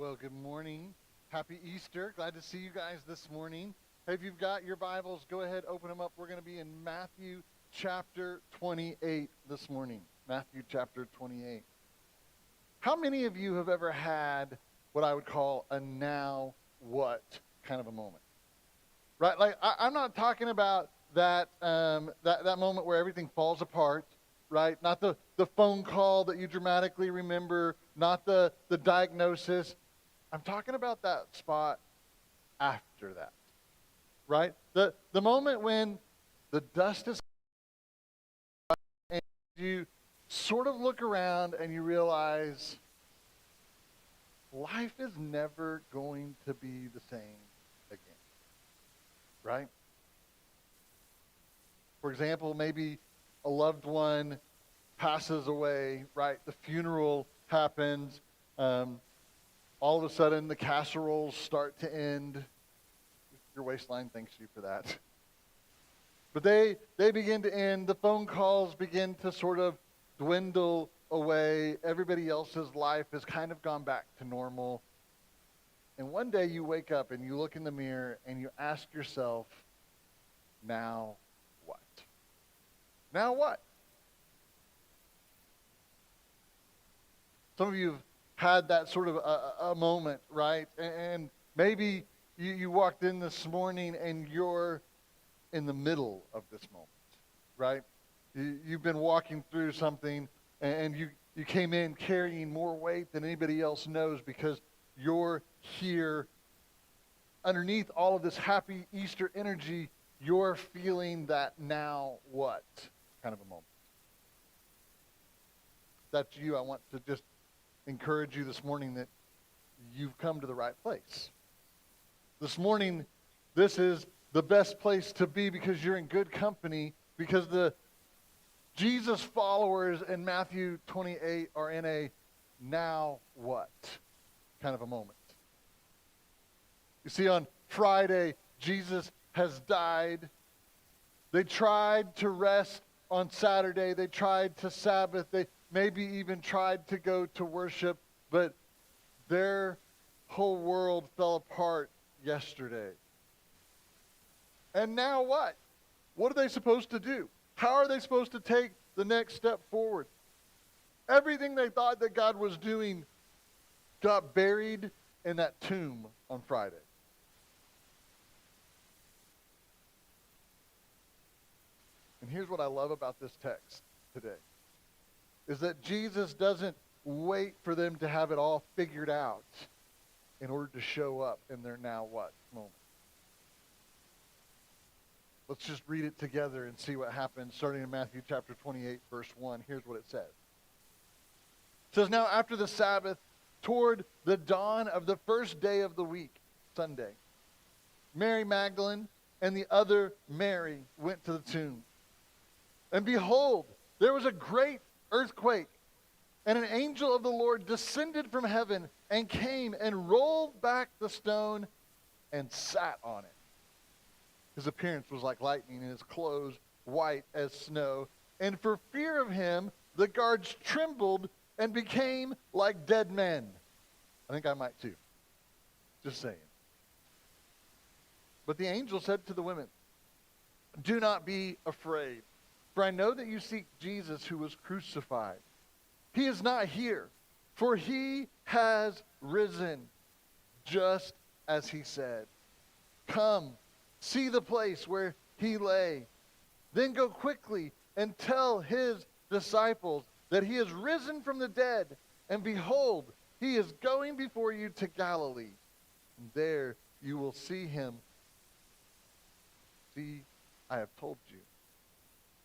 Well, good morning. Happy Easter. Glad to see you guys this morning. Hey, if you've got your Bibles, go ahead, open them up. We're going to be in Matthew chapter 28 this morning. Matthew chapter 28. How many of you have ever had what I would call a now what kind of a moment? Right? Like, I'm not talking about that moment where everything falls apart, right? Not the phone call that you dramatically remember, not the diagnosis. I'm talking about that spot after that, right? The moment when the dust is and you sort of look around and you realize life is never going to be the same again, right? For example, maybe a loved one passes away, right? The funeral happens. All of a sudden, the casseroles start to end. Your waistline thanks you for that. But they begin to end. The phone calls begin to sort of dwindle away. Everybody else's life has kind of gone back to normal. And one day you wake up and you look in the mirror and you ask yourself, now what? Now what? Some of you have had that sort of a moment, right? And maybe you walked in this morning and you're in the middle of this moment, right? You've been walking through something and you came in carrying more weight than anybody else knows because you're here underneath all of this happy Easter energy. You're feeling that now what kind of a moment. If that's you, I want to just encourage you this morning that you've come to the right place. This morning, this is the best place to be because you're in good company, because the Jesus followers in Matthew 28 are in a now what kind of a moment. You see, on Friday, Jesus has died. They tried to rest on Saturday. They tried to Sabbath. They maybe even tried to go to worship, but their whole world fell apart yesterday. And now what? What are they supposed to do? How are they supposed to take the next step forward? Everything they thought that God was doing got buried in that tomb on Friday. And here's what I love about this text today, is that Jesus doesn't wait for them to have it all figured out in order to show up in their now what moment. Let's just read it together and see what happens, starting in Matthew chapter 28, verse 1. Here's what it says. It says, now after the Sabbath, toward the dawn of the first day of the week, Sunday, Mary Magdalene and the other Mary went to the tomb. And behold, there was a great earthquake, and an angel of the Lord descended from heaven and came and rolled back the stone and sat on it. His appearance was like lightning, and his clothes white as snow. And for fear of him, the guards trembled and became like dead men. I think I might too. Just saying. But the angel said to the women, do not be afraid, for I know that you seek Jesus who was crucified. He is not here, for he has risen, just as he said. Come, see the place where he lay. Then go quickly and tell his disciples that he has risen from the dead. And behold, he is going before you to Galilee. And there you will see him. See, I have told you.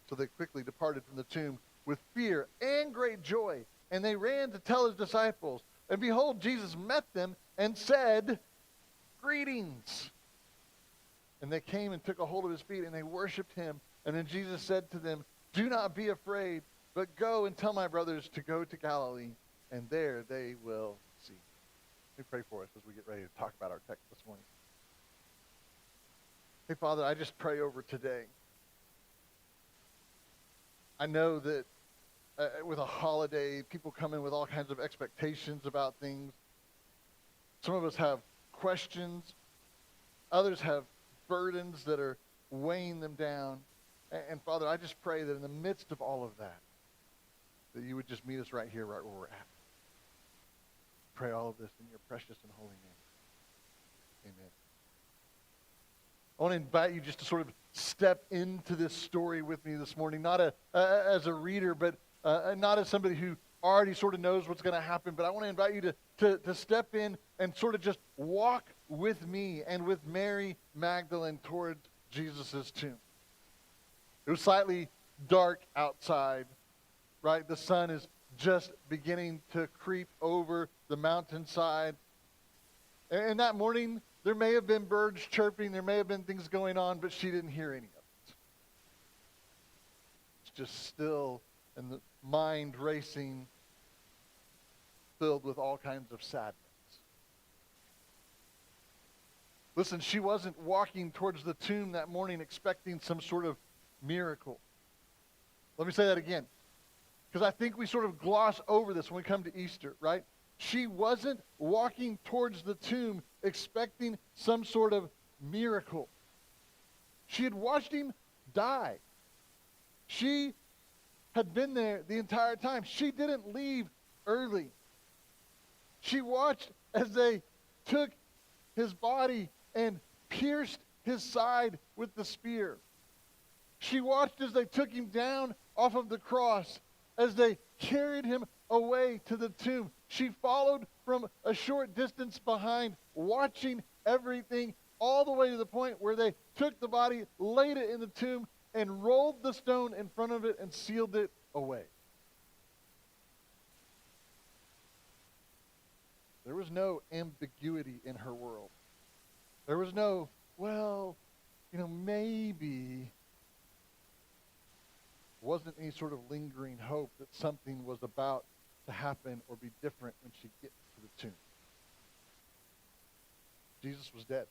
So they quickly departed from the tomb with fear and great joy. And they ran to tell his disciples. And behold, Jesus met them and said, greetings. And they came and took a hold of his feet, and they worshiped him. And then Jesus said to them, do not be afraid, but go and tell my brothers to go to Galilee, and there they will see. Let me pray for us as we get ready to talk about our text this morning. Hey, Father, I just pray over today. I know that with a holiday, people come in with all kinds of expectations about things. Some of us have questions. Others have burdens that are weighing them down. And Father, I just pray that in the midst of all of that, that you would just meet us right here, right where we're at. Pray all of this in your precious and holy name. Amen. I want to invite you just to sort of step into this story with me this morning, not as a reader, but not as somebody who already sort of knows what's going to happen, but I want to invite you to step in and sort of just walk with me and with Mary Magdalene towards Jesus' tomb. It was slightly dark outside, right? The sun is just beginning to creep over the mountainside. And that morning, there may have been birds chirping, there may have been things going on, but she didn't hear any of it. It's just still and the mind racing, filled with all kinds of sadness. Listen, she wasn't walking towards the tomb that morning expecting some sort of miracle. Let me say that again, because I think we sort of gloss over this when we come to Easter, right? She wasn't walking towards the tomb expecting some sort of miracle. She had watched him die. She had been there the entire time. She didn't leave early. She watched as they took his body and pierced his side with the spear. She watched as they took him down off of the cross, as they carried him away to the tomb. She followed from a short distance behind, watching everything all the way to the point where they took the body, laid it in the tomb, and rolled the stone in front of it and sealed it away. There was no ambiguity in her world. There was no, well, maybe. Wasn't any sort of lingering hope that something was about to happen or be different when she gets to the tomb. Jesus was dead.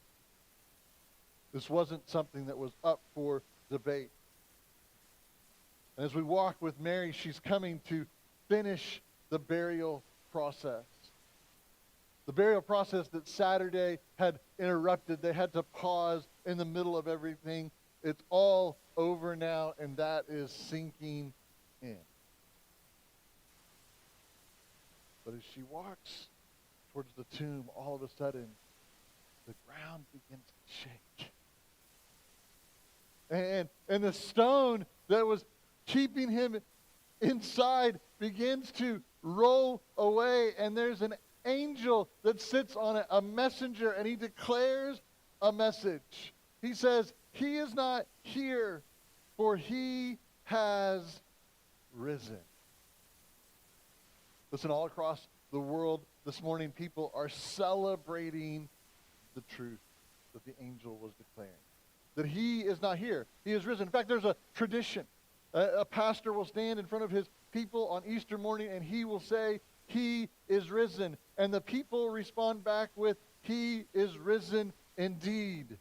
This wasn't something that was up for debate. And as we walk with Mary, she's coming to finish the burial process. The burial process that Saturday had interrupted. They had to pause in the middle of everything. It's all over now, and that is sinking in. But as she walks towards the tomb, all of a sudden, the ground begins to shake. And the stone that was keeping him inside begins to roll away, and there's an angel that sits on it, a messenger, and he declares a message. He says, "He is not here, for he has risen." Listen, all across the world this morning, people are celebrating the truth that the angel was declaring. That he is not here. He is risen. In fact, there's a tradition. A pastor will stand in front of his people on Easter morning and he will say, "He is risen." And the people respond back with, "He is risen indeed."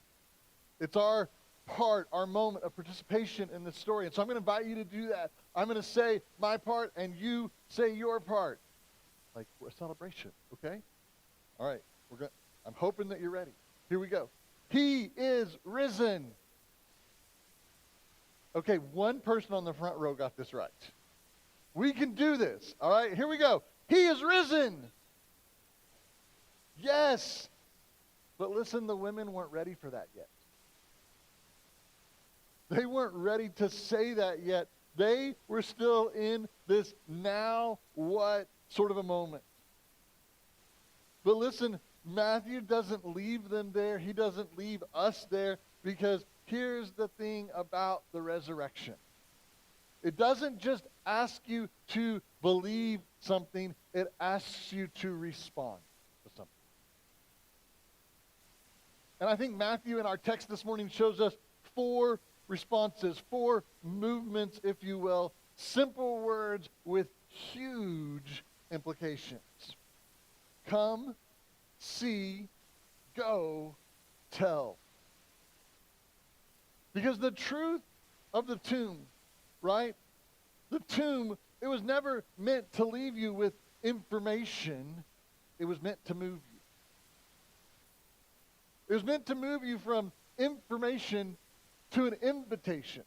It's our part, our moment of participation in this story. And so I'm going to invite you to do that. I'm going to say my part and you say your part. Like a celebration, okay? All right, I'm hoping that you're ready. Here we go. He is risen. Okay, one person on the front row got this right. We can do this. All right, here we go. He is risen. Yes. But listen, the women weren't ready for that yet. They weren't ready to say that yet. They were still in this now what sort of a moment. But listen, Matthew doesn't leave them there. He doesn't leave us there, because here's the thing about the resurrection. It doesn't just ask you to believe something. It asks you to respond to something. And I think Matthew in our text this morning shows us 4 responses, 4 movements, if you will, simple words with huge implications. Come, see, go, tell. Because the truth of the tomb, right? The tomb, it was never meant to leave you with information. It was meant to move you. It was meant to move you from information to an invitation.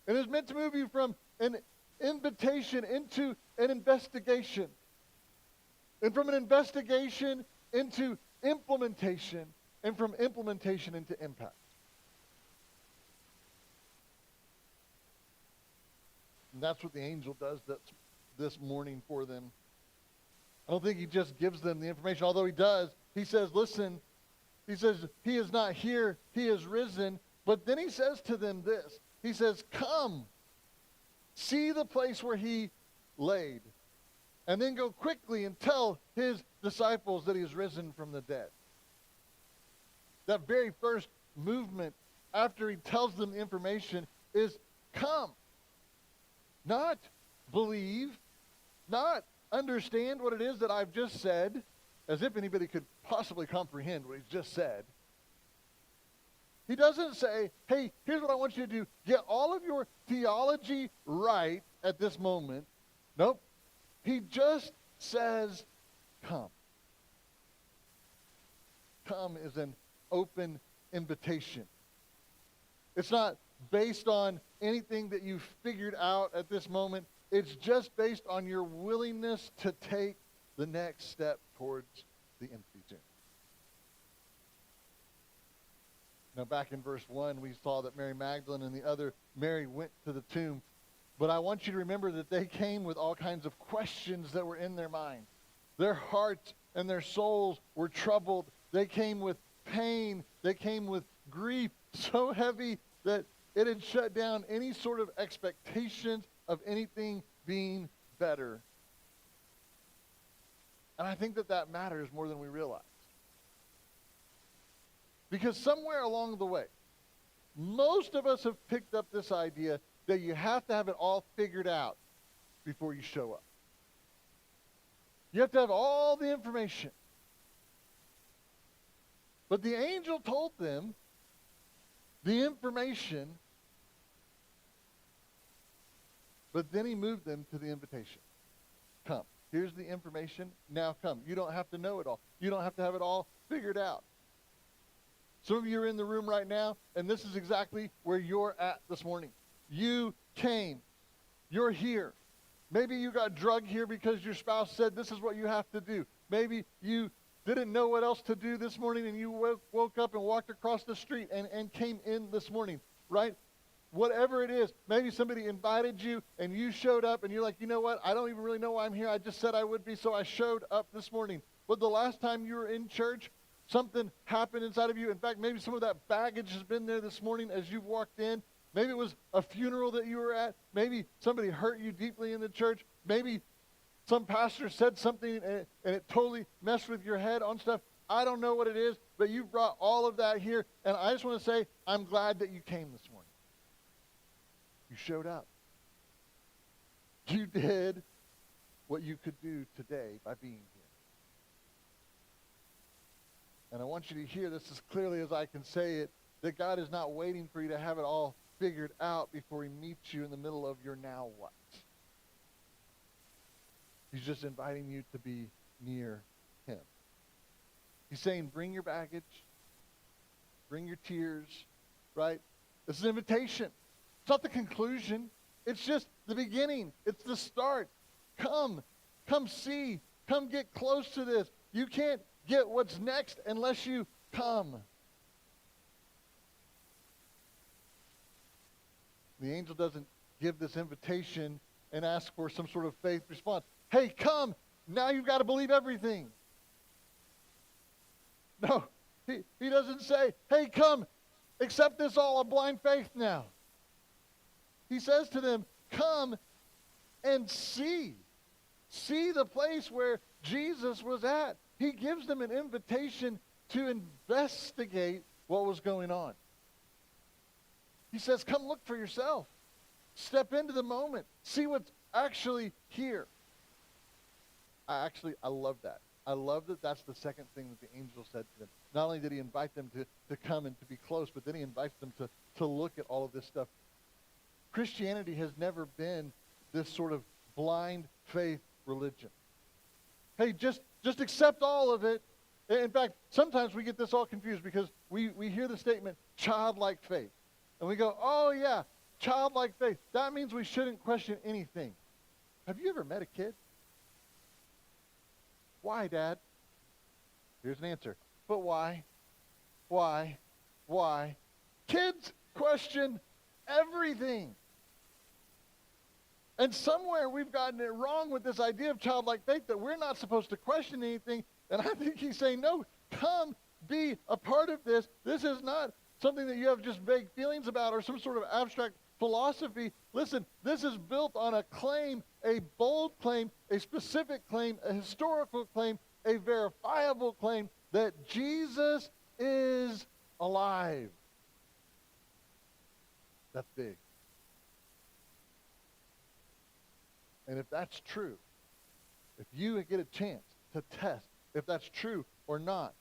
It was meant to move you from an invitation into an investigation. And from an investigation into implementation. And from implementation into impact. And that's what the angel does this morning for them. I don't think he just gives them the information, although he does. He says, listen, he says, he is not here, he is risen. But then he says to them this. He says, come, see the place where he laid. And then go quickly and tell his disciples that he is risen from the dead. That very first movement after he tells them the information is come. Not believe, not understand what it is that I've just said, as if anybody could possibly comprehend what he's just said. He doesn't say, hey, here's what I want you to do. Get all of your theology right at this moment. Nope. He just says, come. Come is an open invitation. It's not based on anything that you've figured out at this moment. It's just based on your willingness to take the next step towards the empty tomb. Now back in verse 1, we saw that Mary Magdalene and the other Mary went to the tomb. But I want you to remember that they came with all kinds of questions that were in their mind. Their hearts and their souls were troubled. They came with pain. They came with grief so heavy that it had shut down any sort of expectations of anything being better. And I think that matters more than we realize. Because somewhere along the way, most of us have picked up this idea that you have to have it all figured out before you show up. You have to have all the information. But the angel told them the information, but then he moved them to the invitation. Come. Here's the information. Now come. You don't have to know it all. You don't have to have it all figured out. Some of you are in the room right now, and this is exactly where you're at this morning. You came. You're here. Maybe you got drugged here because your spouse said this is what you have to do. Maybe you didn't know what else to do this morning, and you woke up and walked across the street and came in this morning, right? Whatever it is, maybe somebody invited you, and you showed up, and you're like, you know what? I don't even really know why I'm here. I just said I would be, so I showed up this morning. But the last time you were in church, something happened inside of you. In fact, maybe some of that baggage has been there this morning as you walked in. Maybe it was a funeral that you were at. Maybe somebody hurt you deeply in the church. Maybe some pastor said something and it totally messed with your head on stuff. I don't know what it is, but you brought all of that here. And I just want to say, I'm glad that you came this morning. You showed up. You did what you could do today by being here. And I want you to hear this as clearly as I can say it, that God is not waiting for you to have it all figured out before he meets you in the middle of your now what. He's just inviting you to be near him. He's saying, bring your baggage, bring your tears, right? This is an invitation. It's not the conclusion. It's just the beginning. It's the start. Come see. Come get close to this. You can't get what's next unless you come. The angel doesn't give this invitation and ask for some sort of faith response. Hey, come. Now you've got to believe everything. No, he doesn't say, hey, come. Accept this all on blind faith now. He says to them, come and see. See the place where Jesus was at. He gives them an invitation to investigate what was going on. He says, come look for yourself. Step into the moment. See what's actually here. I love that. I love that that's the second thing that the angel said to them. Not only did he invite them to come and to be close, but then he invites them to look at all of this stuff. Christianity has never been this sort of blind faith religion. Hey, just accept all of it In fact, sometimes we get this all confused because we hear the statement, childlike faith. And we go, oh yeah, childlike faith. That means we shouldn't question anything. Have you ever met a kid? Why, Dad? Here's an answer. But why? Why? Why? Kids question everything. And somewhere we've gotten it wrong with this idea of childlike faith that we're not supposed to question anything. And I think he's saying, no, come be a part of this. This is not something that you have just vague feelings about or some sort of abstract philosophy. Listen, this is built on a claim, a bold claim, a specific claim, a historical claim, a verifiable claim that Jesus is alive. That's big. And if that's true, if you get a chance to test if that's true or not,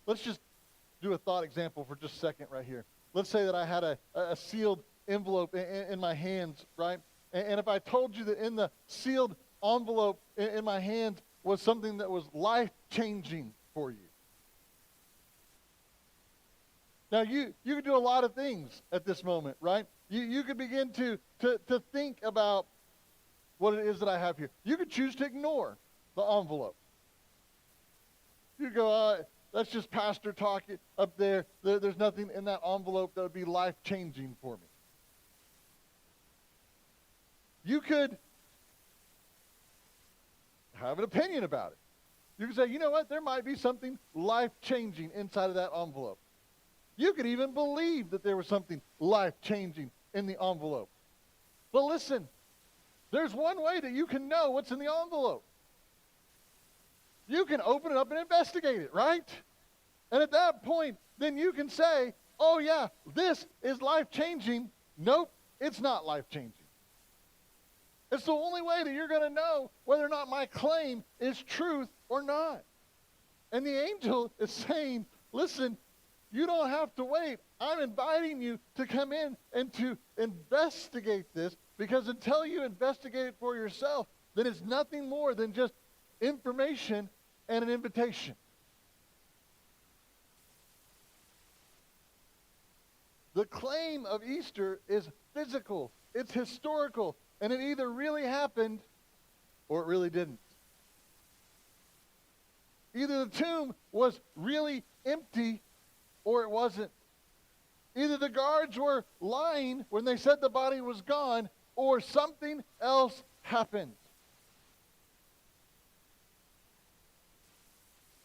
let's just do a thought example for just a second right here. Let's say that I had a sealed envelope in my hands, right? And if I told you that in the sealed envelope in my hands was something that was life-changing for you. Now, you could do a lot of things at this moment, right? You could begin to think about what it is that I have here. You could choose to ignore the envelope. You go, that's just pastor talk up there. There's nothing in that envelope that would be life-changing for me. You could have an opinion about it. You could say, you know what, there might be something life-changing inside of that envelope. You could even believe that there was something life-changing in the envelope. But listen, there's one way that you can know what's in the envelope. You can open it up and investigate it, right? And at that point, then you can say, oh yeah, this is life-changing. Nope, it's not life-changing. It's the only way that you're going to know whether or not my claim is truth or not. And the angel is saying, listen, you don't have to wait. I'm inviting you to come in and to investigate this, because until you investigate it for yourself, then it's nothing more than just information and an invitation. The claim of Easter is physical, it's historical, and it either really happened or it really didn't. Either the tomb was really empty or it wasn't. Either the guards were lying when they said the body was gone, or something else happened.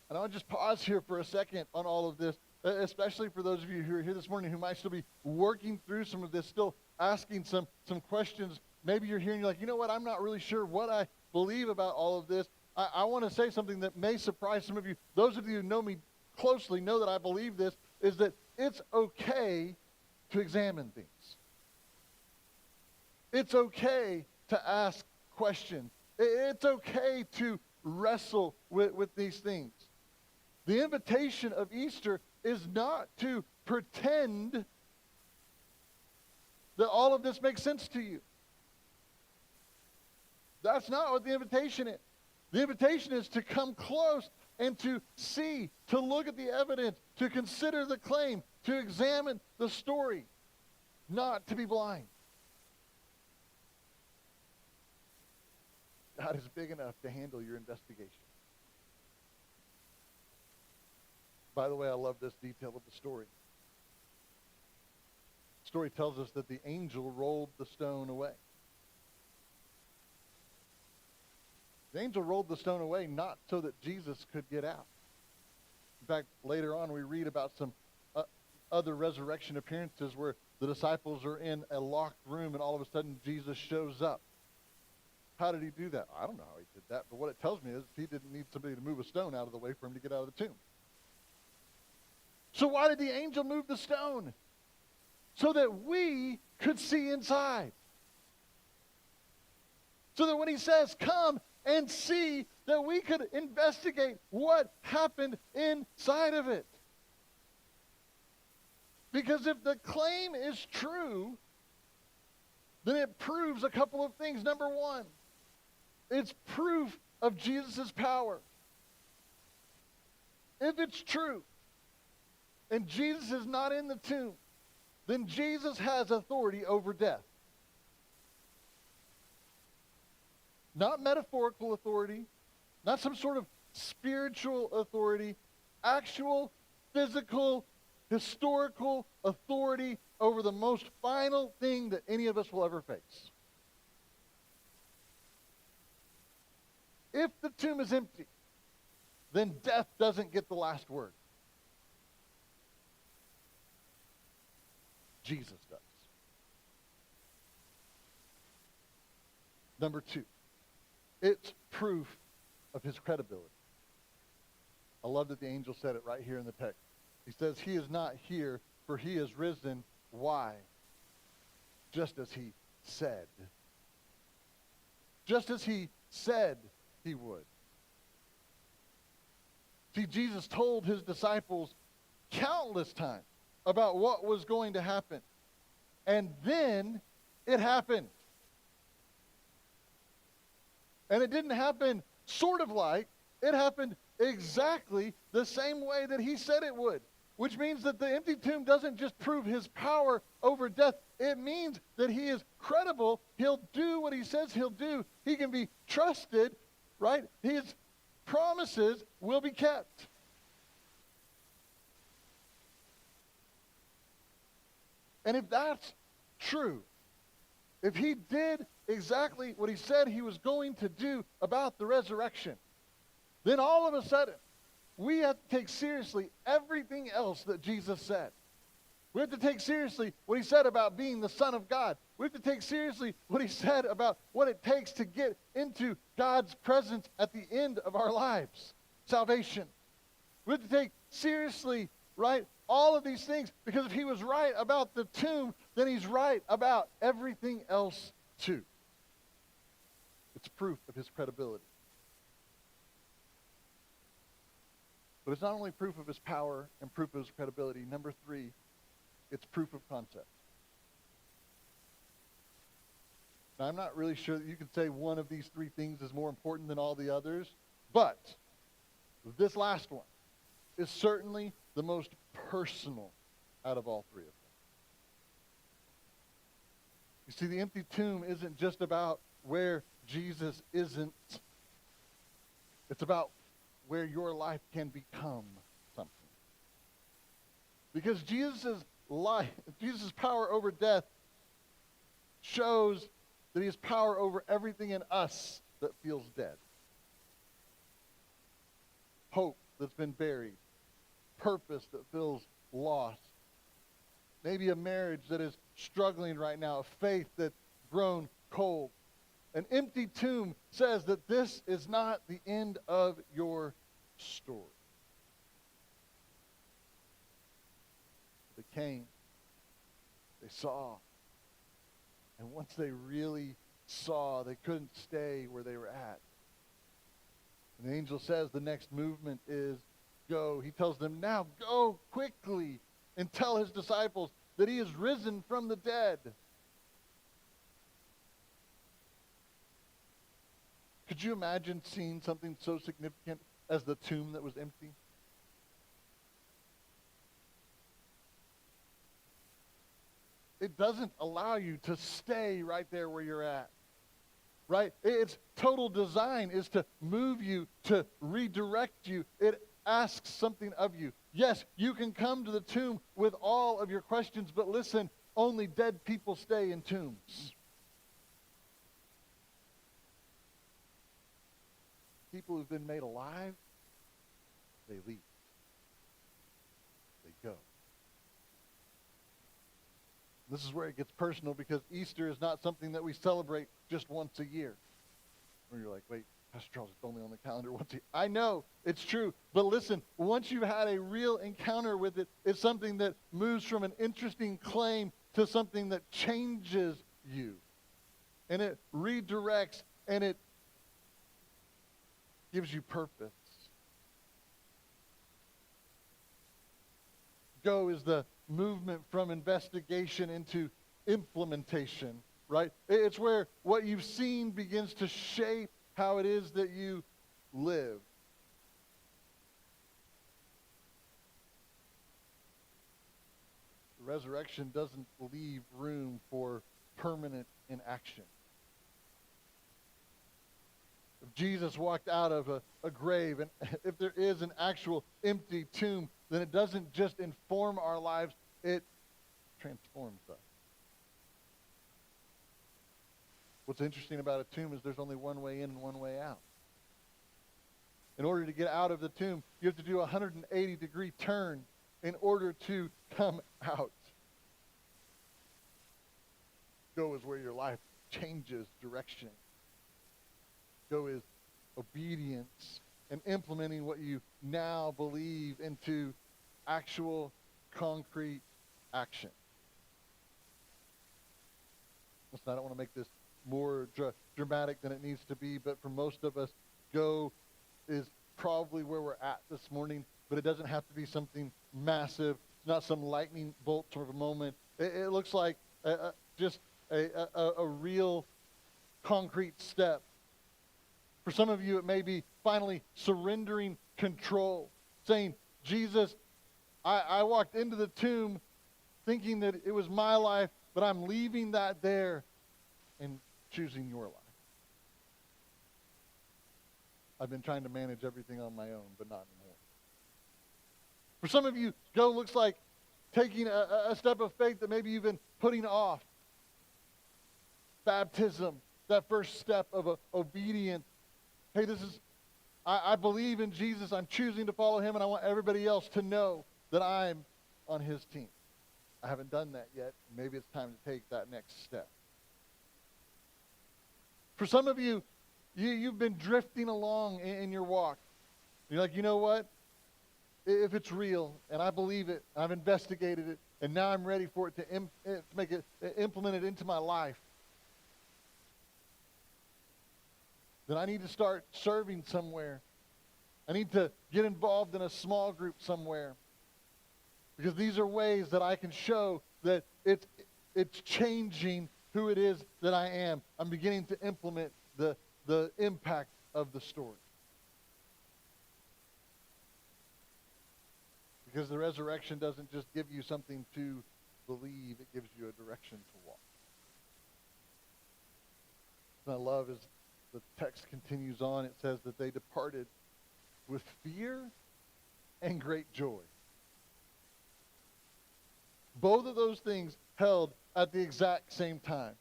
And I'll just pause here for a second on all of this, especially for those of you who are here this morning who might still be working through some of this, still asking some questions. Maybe you're here and you're like, you know what, I'm not really sure what I believe about all of this. I want to say something that may surprise some of you. Those of you who know me closely know that I believe this, is that it's okay to examine things. It's okay to ask questions. It's okay to wrestle with these things. The invitation of Easter is not to pretend that all of this makes sense to you. That's not what the invitation is. The invitation is to come close and to see, to look at the evidence, to consider the claim, to examine the story, not to be blind. God is big enough to handle your investigation. By the way, I love this detail of the story. The story tells us that the angel rolled the stone away. The angel rolled the stone away not so that Jesus could get out. In fact, later on we read about some other resurrection appearances where the disciples are in a locked room and all of a sudden Jesus shows up. How did he do that? I don't know how he did that, but what it tells me is he didn't need somebody to move a stone out of the way for him to get out of the tomb. So why did the angel move the stone? So that we could see inside. So that when he says, come and see, that we could investigate what happened inside of it. Because if the claim is true, then it proves a couple of things. Number one, it's proof of Jesus' power. If it's true, and Jesus is not in the tomb, then Jesus has authority over death. Not metaphorical authority, not some sort of spiritual authority, actual, physical, historical authority over the most final thing that any of us will ever face. If the tomb is empty, then death doesn't get the last word. Jesus does. Number two, it's proof of his credibility. I love that the angel said it right here in the text. He says, he is not here, for he is risen. Why? Just as he said. Just as he said he would. See, Jesus told his disciples countless times about what was going to happen. And then it happened. And it didn't happen sort of like, it happened exactly the same way that he said it would. Which means that the empty tomb doesn't just prove his power over death. It means that he is credible. He'll do what he says he'll do. He can be trusted, right? His promises will be kept. And if that's true, if he did exactly what he said he was going to do about the resurrection, then all of a sudden, we have to take seriously everything else that Jesus said. We have to take seriously what he said about being the Son of God. We have to take seriously what he said about what it takes to get into God's presence at the end of our lives. Salvation. We have to take seriously, right, all of these things, because if he was right about the tomb, then he's right about everything else too. It's proof of his credibility. But it's not only proof of his power and proof of his credibility. Number three, it's proof of concept. Now, I'm not really sure that you can say one of these three things is more important than all the others, but this last one is certainly the most personal out of all three of them. You see, the empty tomb isn't just about where Jesus isn't. It's about where your life can become something. Because Jesus' life, Jesus' power over death shows that he has power over everything in us that feels dead. Hope that's been buried. Purpose that feels lost. Maybe a marriage that is struggling right now. A faith that's grown cold. An empty tomb says that this is not the end of your story. They came. They saw. And once they really saw, they couldn't stay where they were at. And the angel says the next movement is go. He tells them, now go quickly and tell his disciples that he is risen from the dead. Could you imagine seeing something so significant as the tomb that was empty? It doesn't allow you to stay right there where you're at. Right? Its total design is to move you, to redirect you. It asks something of you. Yes, you can come to the tomb with all of your questions, but listen, only dead people stay in tombs. People who've been made alive, they leave. They go. This is where it gets personal, because Easter is not something that we celebrate just once a year. Where you're like, wait, Pastor Charles, it's only on the calendar once a year. I know, it's true. But listen, once you've had a real encounter with it, it's something that moves from an interesting claim to something that changes you. And it redirects, and it gives you purpose. Go is the movement from investigation into implementation, right? It's where what you've seen begins to shape how it is that you live. The resurrection doesn't leave room for permanent inaction. If Jesus walked out of a grave, and if there is an actual empty tomb, then it doesn't just inform our lives, it transforms us. What's interesting about a tomb is there's only one way in and one way out. In order to get out of the tomb, you have to do a 180-degree turn in order to come out. Go is where your life changes direction. Go is obedience and implementing what you now believe into actual concrete action. Listen, I don't want to make this more dramatic than it needs to be, but for most of us, go is probably where we're at this morning, but it doesn't have to be something massive. It's not some lightning bolt sort of a moment. It looks like just a real concrete step. For some of you, it may be finally surrendering control, saying, Jesus, I walked into the tomb thinking that it was my life, but I'm leaving that there and choosing your life. I've been trying to manage everything on my own, but not anymore. For some of you, go looks like taking a step of faith that maybe you've been putting off. Baptism, that first step of obedience. Hey, I believe in Jesus. I'm choosing to follow him, and I want everybody else to know that I'm on his team. I haven't done that yet. Maybe it's time to take that next step. For some of you, you've been drifting along in your walk. You're like, you know what? If it's real, and I believe it, I've investigated it, and now I'm ready for it to make it implement it into my life, then I need to start serving somewhere. I need to get involved in a small group somewhere. Because these are ways that I can show that it's changing who it is that I am. I'm beginning to implement the impact of the story. Because the resurrection doesn't just give you something to believe, it gives you a direction to walk. What I love is the text continues on. It says that they departed with fear and great joy. Both of those things held at the exact same time.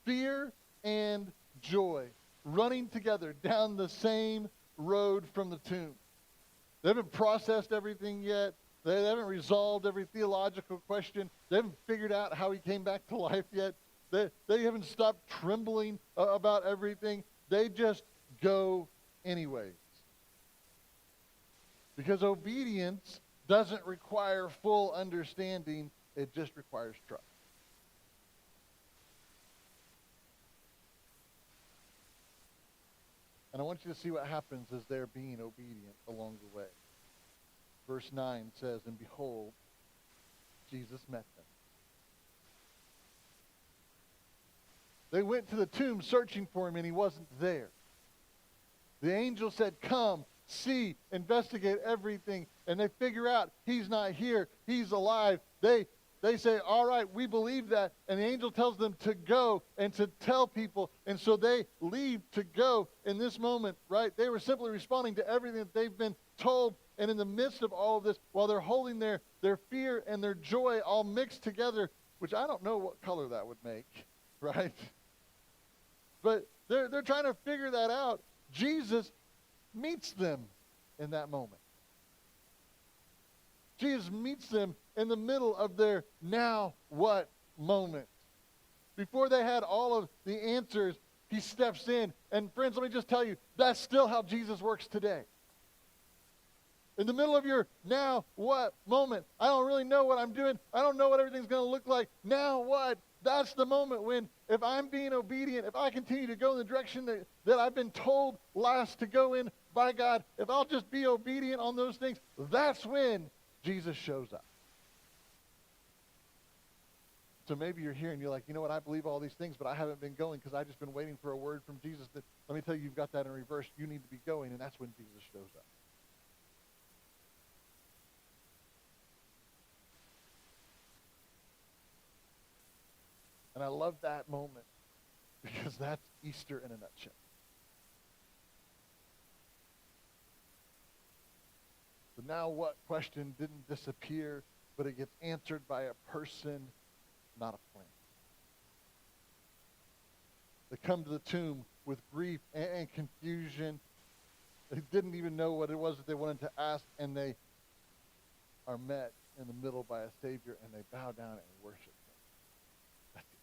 Fear and joy running together down the same road from the tomb. They haven't processed everything yet. They haven't resolved every theological question. They haven't figured out how he came back to life yet. They haven't stopped trembling about everything. They just go anyways. Because obedience doesn't require full understanding. It just requires trust. And I want you to see what happens as they're being obedient along the way. Verse 9 says, and behold, Jesus met them. They went to the tomb searching for him, and he wasn't there. The angel said, come, see, investigate everything. And they figure out he's not here. He's alive. They say, all right, we believe that. And the angel tells them to go and to tell people. And so they leave to go in this moment, right? They were simply responding to everything that they've been told. And in the midst of all of this, while they're holding their fear and their joy all mixed together, which I don't know what color that would make, right? But they're trying to figure that out. Jesus meets them in that moment. Jesus meets them in the middle of their now what moment. Before they had all of the answers, he steps in. And friends, let me just tell you, that's still how Jesus works today. In the middle of your now what moment, I don't really know what I'm doing. I don't know what everything's going to look like. Now what? That's the moment when, if I'm being obedient, if I continue to go in the direction that I've been told last to go in by God, if I'll just be obedient on those things, that's when Jesus shows up. So maybe you're here and you're like, you know what, I believe all these things, but I haven't been going because I've just been waiting for a word from Jesus. That, let me tell you, you've got that in reverse. You need to be going, and that's when Jesus shows up. And I love that moment because that's Easter in a nutshell. The now what question didn't disappear, but it gets answered by a person, not a plan. They come to the tomb with grief and confusion. They didn't even know what it was that they wanted to ask, and they are met in the middle by a Savior, and they bow down and worship him. That's it.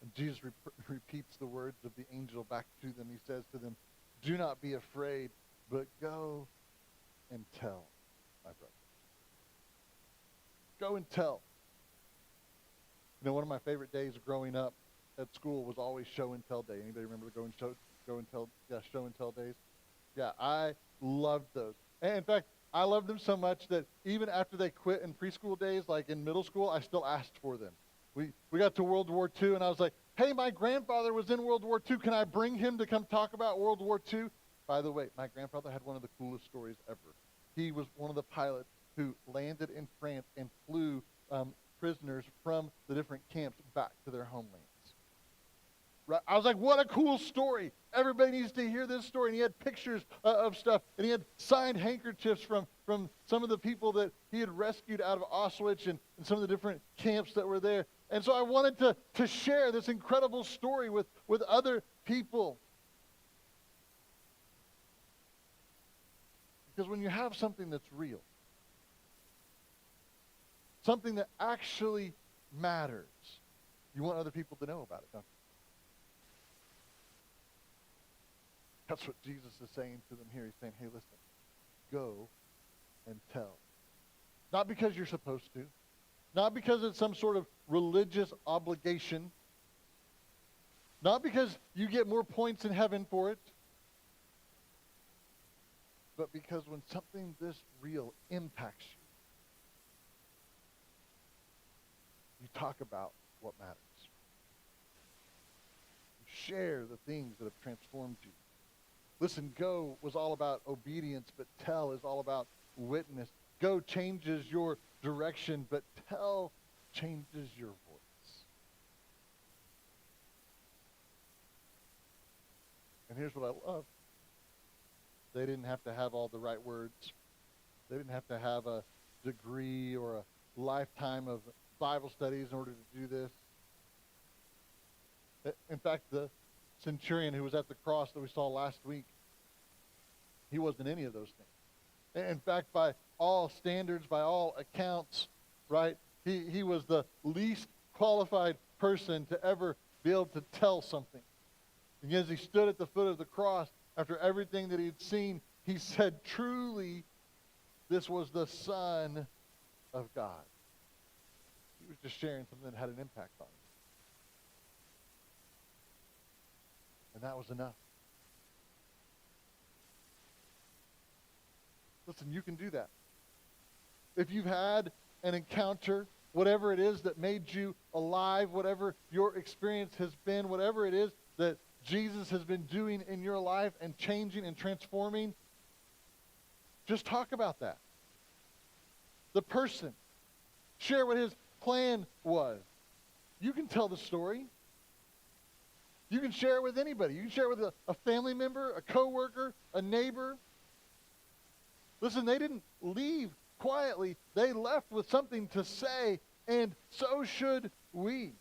And Jesus repeats the words of the angel back to them. He says to them, do not be afraid, but go and tell my brother. Go and tell. You know, one of my favorite days growing up at school was always show and tell day. Anybody remember the show and tell days? Yeah, I loved those. And in fact, I loved them so much that even after they quit in preschool days, like in middle school, I still asked for them. We got to World War II, and I was like, hey, my grandfather was in World War II. Can I bring him to come talk about World War II? By the way, my grandfather had one of the coolest stories ever. He was one of the pilots who landed in France and flew prisoners from the different camps back to their homelands. Right? I was like, what a cool story. Everybody needs to hear this story. And he had pictures of stuff. And he had signed handkerchiefs from some of the people that he had rescued out of Auschwitz and some of the different camps that were there. And so I wanted to share this incredible story with other people. Because when you have something that's real, something that actually matters, you want other people to know about it, don't you? That's what Jesus is saying to them here. He's saying, hey, listen, go and tell. Not because you're supposed to. Not because it's some sort of religious obligation. Not because you get more points in heaven for it. But because when something this real impacts you, you talk about what matters. You share the things that have transformed you. Listen, go was all about obedience, but tell is all about witness. Go changes your direction, but tell changes your voice. And here's what I love. They didn't have to have all the right words. They didn't have to have a degree or a lifetime of Bible studies in order to do this. In fact, the centurion who was at the cross that we saw last week, he wasn't any of those things. In fact, by all standards, by all accounts, right, he was the least qualified person to ever be able to tell something. And as he stood at the foot of the cross, after everything that he'd seen, he said, truly, this was the Son of God. He was just sharing something that had an impact on him. And that was enough. Listen, you can do that. If you've had an encounter, whatever it is that made you alive, whatever your experience has been, whatever it is that Jesus has been doing in your life and changing and transforming, just talk about that. The person. Share what his plan was. You can tell the story. You can share it with anybody. You can share it with a family member, a coworker, a neighbor. Listen, they didn't leave quietly. They left with something to say, and so should we.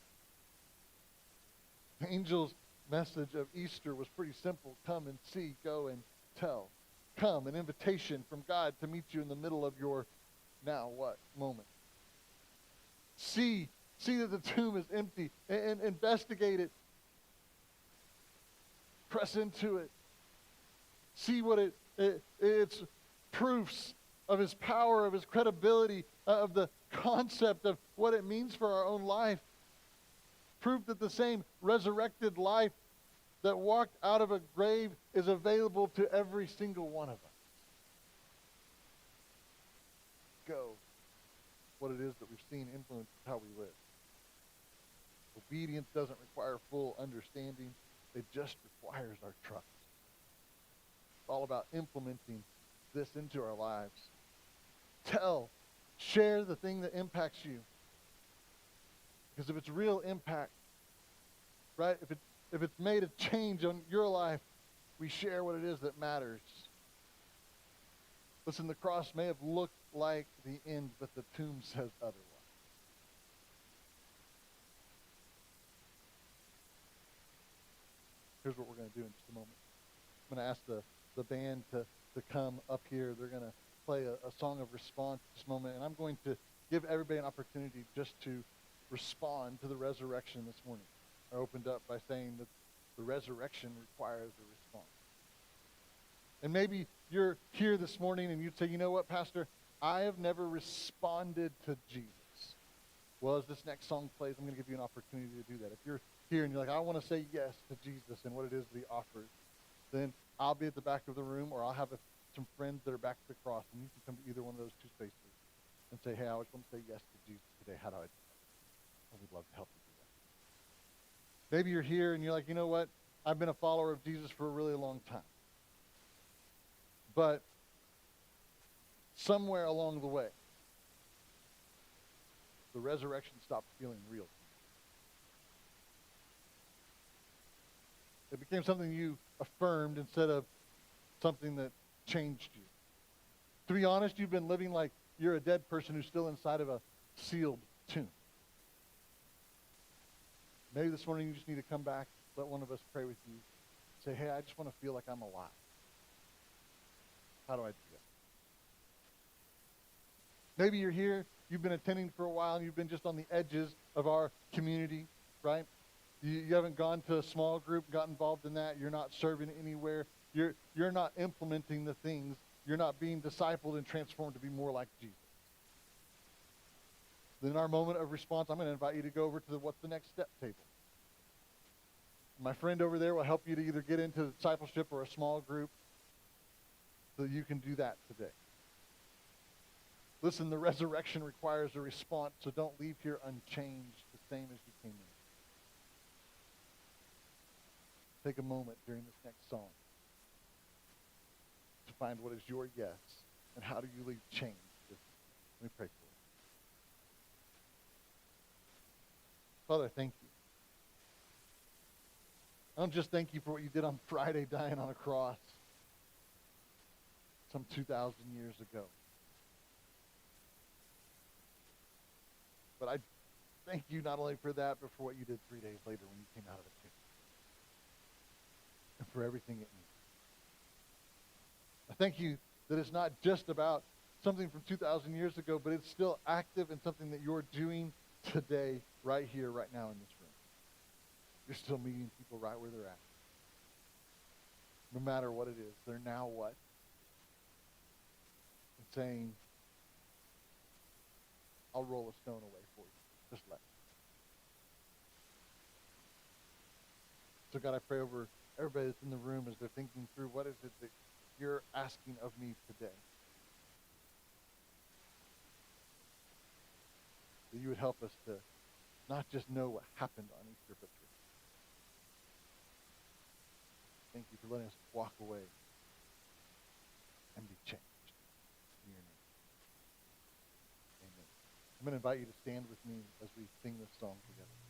The angel's message of Easter was pretty simple. Come and see, go and tell. Come, an invitation from God to meet you in the middle of your now what moment. See that the tomb is empty and investigate it. Press into it. See what it's proofs of his power, of his credibility, of the concept of what it means for our own life. Proof that the same resurrected life that walked out of a grave is available to every single one of us. Go what it is that we've seen influences how we live. Obedience doesn't require full understanding. It just requires our trust. It's all about implementing this into our lives. Share the thing that impacts you. Because if it's real impact, right? If it's made a change on your life, we share what it is that matters. Listen, the cross may have looked like the end, but the tomb says otherwise. Here's what we're going to do in just a moment. I'm going to ask the band to come up here. They're going to play a song of response this moment, and I'm going to give everybody an opportunity just to respond to the resurrection this morning. I opened up by saying that the resurrection requires a response. And maybe you're here this morning and you'd say, you know what, Pastor, I have never responded to Jesus. Well, as this next song plays, I'm going to give you an opportunity to do that. If you're here and you're like, I want to say yes to Jesus and what it is that he offers, then I'll be at the back of the room, or I'll have some friends that are back at the cross, and you can come to either one of those two spaces and say, hey, I just want to say yes to Jesus today. How do I do that? And we'd love to help you do that. Maybe you're here and you're like, you know what? I've been a follower of Jesus for a really long time. But somewhere along the way, the resurrection stopped feeling real. It became something you affirmed instead of something that changed you. To be honest, you've been living like you're a dead person who's still inside of a sealed tomb. Maybe this morning you just need to come back, let one of us pray with you. Say, hey, I just want to feel like I'm alive. How do I do that? Maybe you're here, you've been attending for a while, and you've been just on the edges of our community, right? You haven't gone to a small group, got involved in that. You're not serving anywhere. You're not implementing the things. You're not being discipled and transformed to be more like Jesus. Then in our moment of response, I'm going to invite you to go over to the what's the next step table. My friend over there will help you to either get into discipleship or a small group so you can do that today. Listen, the resurrection requires a response, so don't leave here unchanged, the same as you came in. Take a moment during this next song to find what is your yes and how do you leave changed. Let me pray for you. Father, thank you. I don't just thank you for what you did on Friday dying on a cross some 2,000 years ago. But I thank you not only for that, but for what you did 3 days later when you came out of the tomb. And for everything it means. I thank you that it's not just about something from 2,000 years ago, but it's still active and something that you're doing today, right here, right now in this room. You're still meeting people right where they're at. No matter what it is, they're now what? And saying, I'll roll a stone away for you. Just let me. So God, I pray over everybody that's in the room as they're thinking through what is it that you're asking of me today. That you would help us to not just know what happened on Easter, but to thank you for letting us walk away and be changed. In your name. Amen. I'm going to invite you to stand with me as we sing this song together.